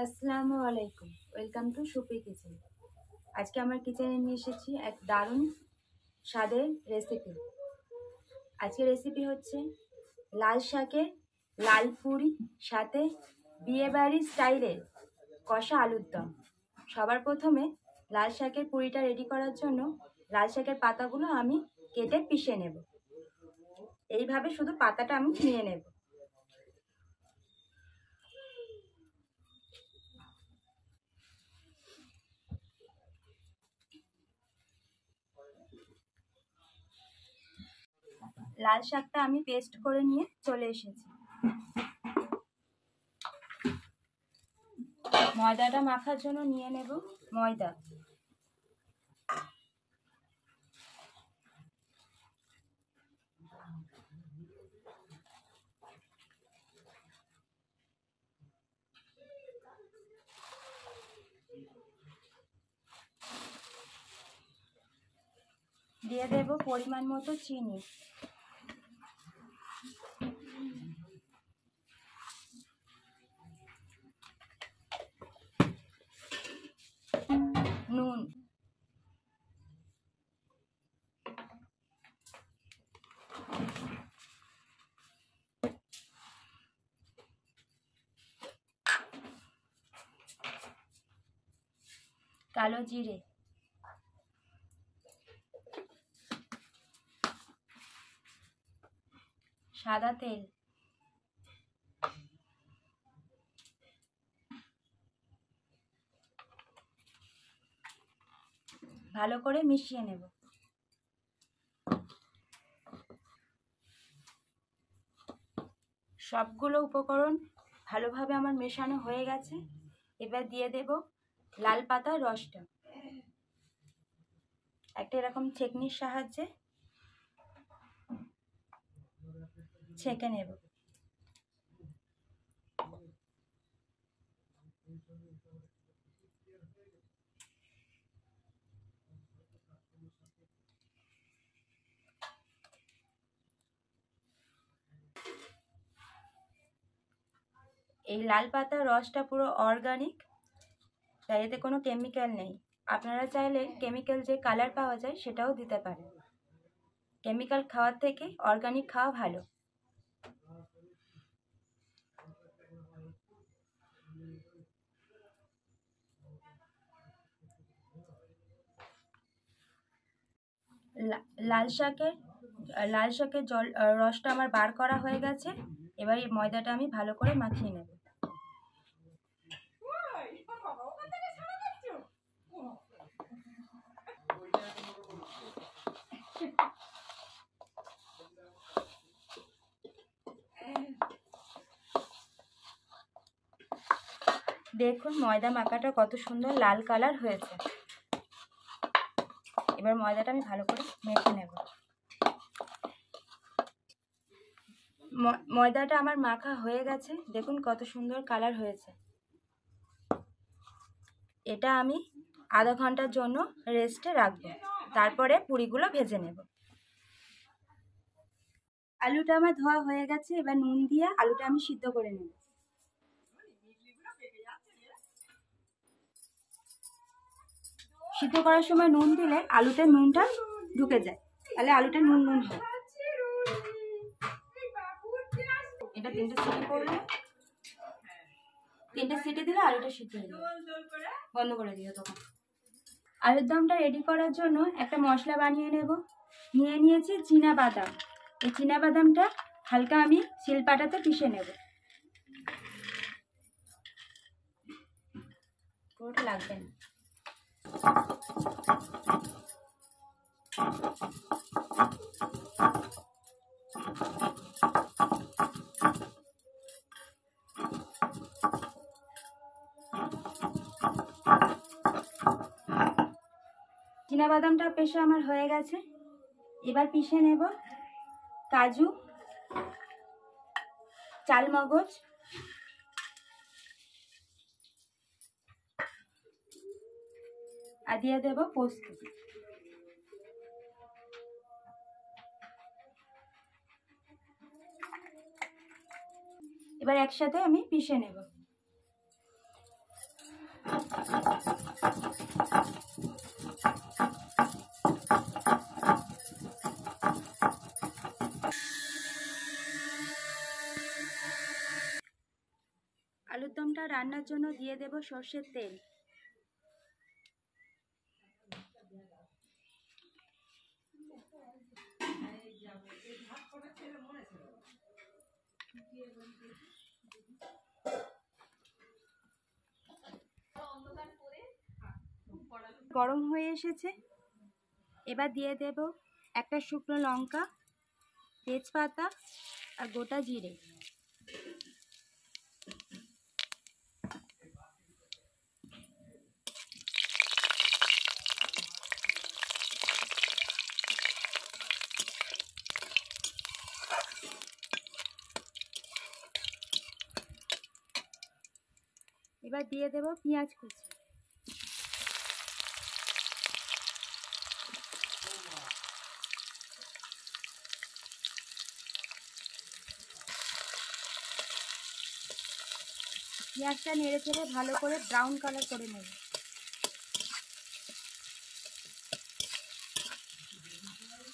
আসসালামু আলাইকুম, welcome to soupy kitchen. আজকে আমার কিচেনে নিয়ে এসেছি এক দারুণ স্বাদের রেসিপি। আজকের রেসিপি হচ্ছে লাল শাকের লাল পুরি সাথে বিয়েবাড়ি স্টাইলের কষা আলুর দম। সবার প্রথমে লাল শাকের পুরিটা রেডি করার জন্য লাল শাকের পাতাগুলো আমি কেটে পিষে নেব। এইভাবে শুধু পাতাটা আমি নিয়ে নেব। লাল শাকটা আমি পেস্ট করে নিয়ে চলে এসেছি। ময়দাটা মাখার জন্য নিয়ে নেব ময়দা। দিয়ে দেব পরিমাণ মতো চিনি। নুন, কালো জিরে, সাদা তেল, ভালো করে মিশিয়ে নেব। সবগুলো উপকরণ ভালোভাবে আমার মেশানো হয়ে গেছে। এবার দিয়ে দেব লাল পাতার রসটা। একটা এরকম ছেঁকনির সাহায্যে ছেঁকে নেব। এই লাল পাতার রসটা পুরো অর্গানিক, তাই এতে কোনো কেমিক্যাল নেই। আপনারা চাইলে কেমিক্যাল যে কালার পাওয়া যায় সেটাও দিতে পারেন। কেমিক্যাল খাওয়ার থেকে অর্গানিক খাওয়া ভালো। লাল শাকের রসটা আমার বার করা হয়ে গেছে। এবার এই ময়দাটা আমি ভালো করে মাখিয়ে নেব। দেখুন ময়দা মাখাটা কত সুন্দর লাল কালার হয়েছে। এবার ময়দাটা আমি ভালো করে মেখে নেব। ময়দাটা আমার মাখা হয়ে গেছে, দেখুন কত সুন্দর কালার হয়েছে। এটা আমি আধা ঘন্টার জন্য রেস্টে রাখবো, তারপরে পুরিগুলো ভেজে নেব। আলুটা আমার ধোয়া হয়ে গেছে। এবার নুন দিয়ে আলুটা আমি সিদ্ধ করে নেব। সিদ্ধ করার সময় নুন দিলে আলুতে নুনটা ঢুকে যায়, তাহলে আলুটা নুন নুন হয়। এটা 3টে সিটি করলে, 3টে সিটি দিলে আলুটা সিদ্ধ হয়ে যাবে। বন্ধ করে দিও তখন। আলুর দমটা রেডি করার জন্য একটা মশলা বানিয়ে নেব। নিয়েছি চীনা বাদাম। এই চীনা বাদামটা হালকা আমি শিলপাটাতে পিষে নেব। পুরোটা লাগবে না। চীনা বাদামটা পেশা আমার হয়ে গেছে। এবার পিষে নেব কাজু, চালমগজ, আর দিয়ে দেব পোস্ত। এবার একসাথে আমি পিষে নেব। টমেটোমটা রান্নার জন্য দিয়ে দেব সর্ষের তেল। গরম হয়ে এসেছে, এবার দিয়ে দেব একটা শুকনো লঙ্কা, তেজপাতা আর গোটা জিরে। এবার দিয়ে দেব পেঁয়াজ কুচি। পেঁয়াজটা নেড়ে চেড়ে ভালো করে ব্রাউন কালার করে নেব।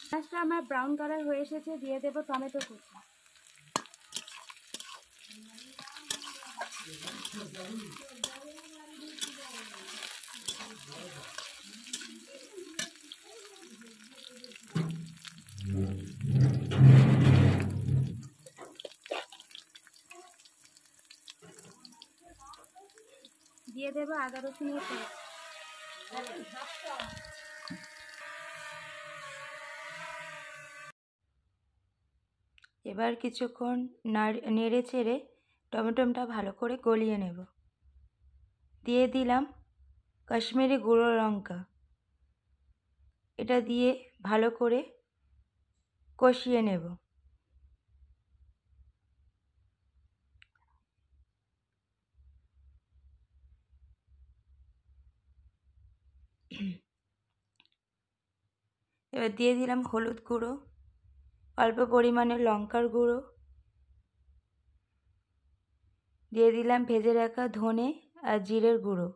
পেঁয়াজটা আমার ব্রাউন কালার হয়ে এসেছে, দিয়ে দেব টমেটো কুচি। দিয়ে দেব আদা রসুনের পেস্ট। এবার কিছুক্ষণ নেড়ে চেড়ে টমেটোটা ভালো করে গলিয়ে নেব। দিয়ে দিলাম কাশ্মীরি গুঁড়ো লঙ্কা। এটা দিয়ে ভালো করে কষিয়ে নেব। এবার দিয়ে দিলাম হলুদ গুঁড়ো, অল্প পরিমাণে লঙ্কার গুঁড়ো, দিয়ে দিলাম ভেজে রাখা ধনে আর জিরের গুঁড়ো,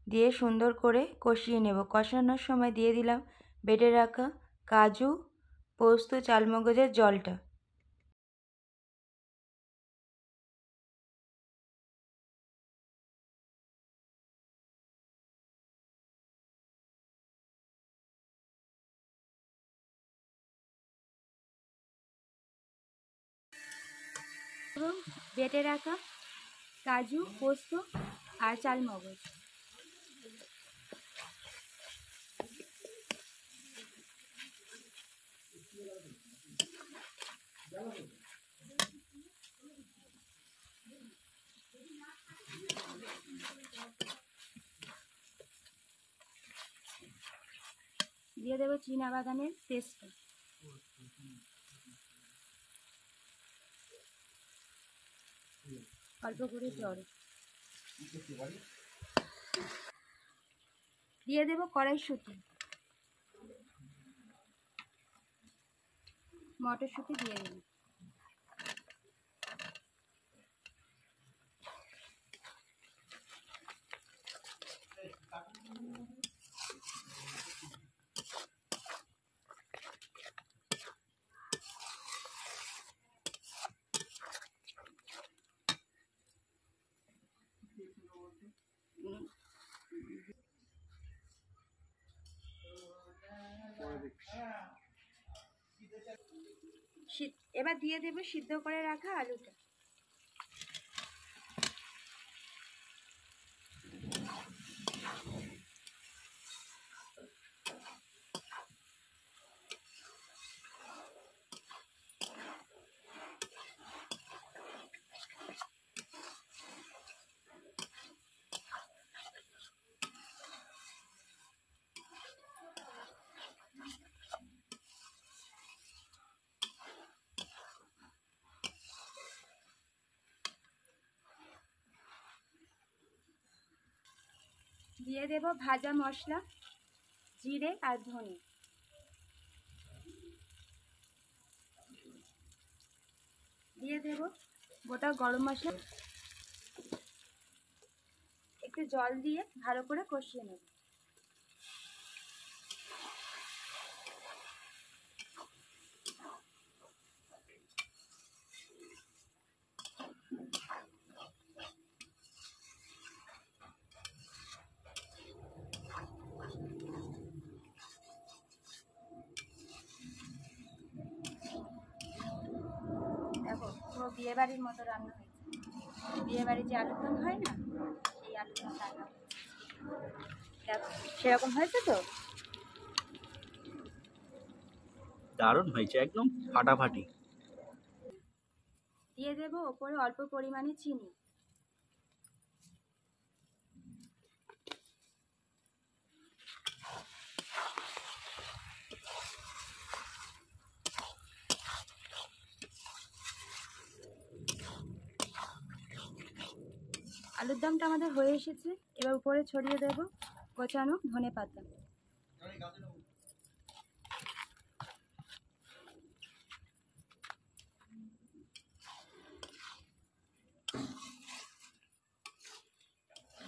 দিয়ে সুন্দর করে কষিয়ে নেব। কষানোর সময় দিয়ে দিলাম বেটে রাখা কাজু, পোস্ত, চালমগজের জলটা। এবং বেটে রাখা কাজু, পোস্ত আর চালমগজ। দিয়ে দেবো চীনাবাদামের পেস্টটা। অল্প করে জল দিয়ে দেবো, কড়াইশুঁটি, মটরশুঁটি দিয়ে দেবো। এবার দিয়ে দেবো সিদ্ধ করে রাখা আলুটা। দিয়ে দেব ভাজা মশলা, জিরে আর ধনে। দিয়ে দেব গোটা গরম মশলা। একটু জল দিয়ে ভালো করে কষিয়ে নেব। বিয়েবাড়ির মতো রান্না হয়েছে। বিয়েবাড়ির যে আলুর দম হয় না, এই আলুর দম রান্না হয়েছে। দেখো সেরকম হয়েছে তো? দারুণ হয়েছে, একদম ফাটাফাটি। দিয়ে দেবো ওপরে অল্প পরিমাণে চিনি। আলুর দমটা আমাদের হয়ে এসেছে। এবার উপরে ছড়িয়ে দেব কোচানো ধনেপাতা।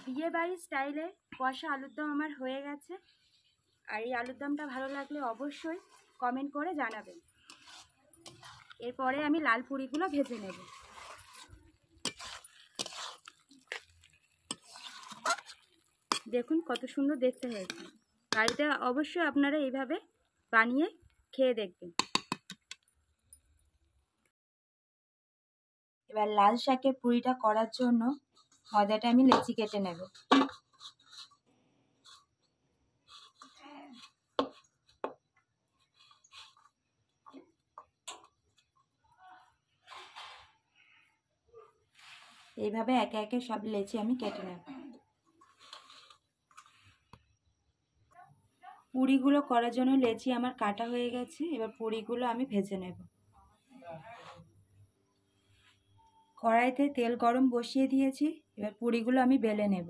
বিয়ে বাড়ির স্টাইলে কষা আলুর দম আমার হয়ে গেছে। আর এই আলুর দমটা ভালো লাগলে অবশ্যই কমেন্ট করে জানাবেন। এরপরে আমি লাল পুরিগুলো ভেজে নেব। দেখুন কত সুন্দর দেখতে হয়েছে। বাড়িতে অবশ্যই আপনারা এইভাবে বানিয়ে খেয়ে দেখবেন। এবার লাল শাকের পুরিটা করার জন্য ময়দাটা আমি লেচি কেটে নেব। এইভাবে একে একে সব লেচি আমি কেটে নেব। পুরিগুলো করার জন্য লেচি আমার কাটা হয়ে গেছে। এবার পুরিগুলো আমি ভেজে নেব। কড়াইতে তেল গরম বসিয়ে দিয়েছি। এবার পুরিগুলো আমি বেলে নেব।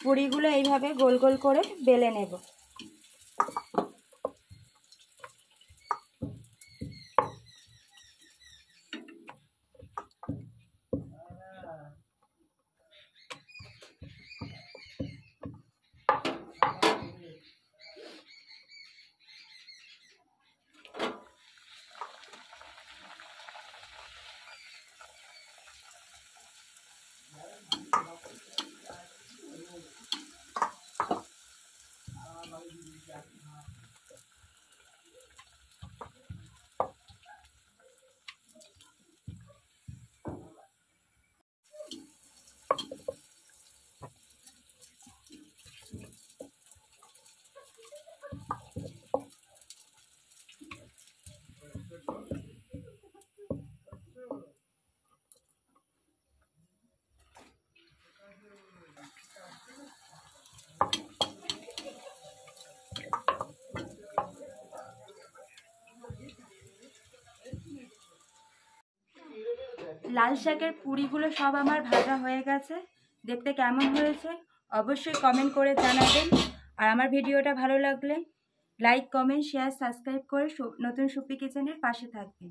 পুরিগুলো এইভাবে গোল গোল করে বেলে নেব। লাল শাকের পুরিগুলো সব আমার ভাজা হয়ে গেছে। দেখতে কেমন হয়েছে অবশ্যই কমেন্ট করে জানাবেন। আর আমার ভিডিওটা ভালো লাগলে লাইক, কমেন্ট, শেয়ার, সাবস্ক্রাইব করে নতুন সুপি কিচেনের পাশে থাকবেন।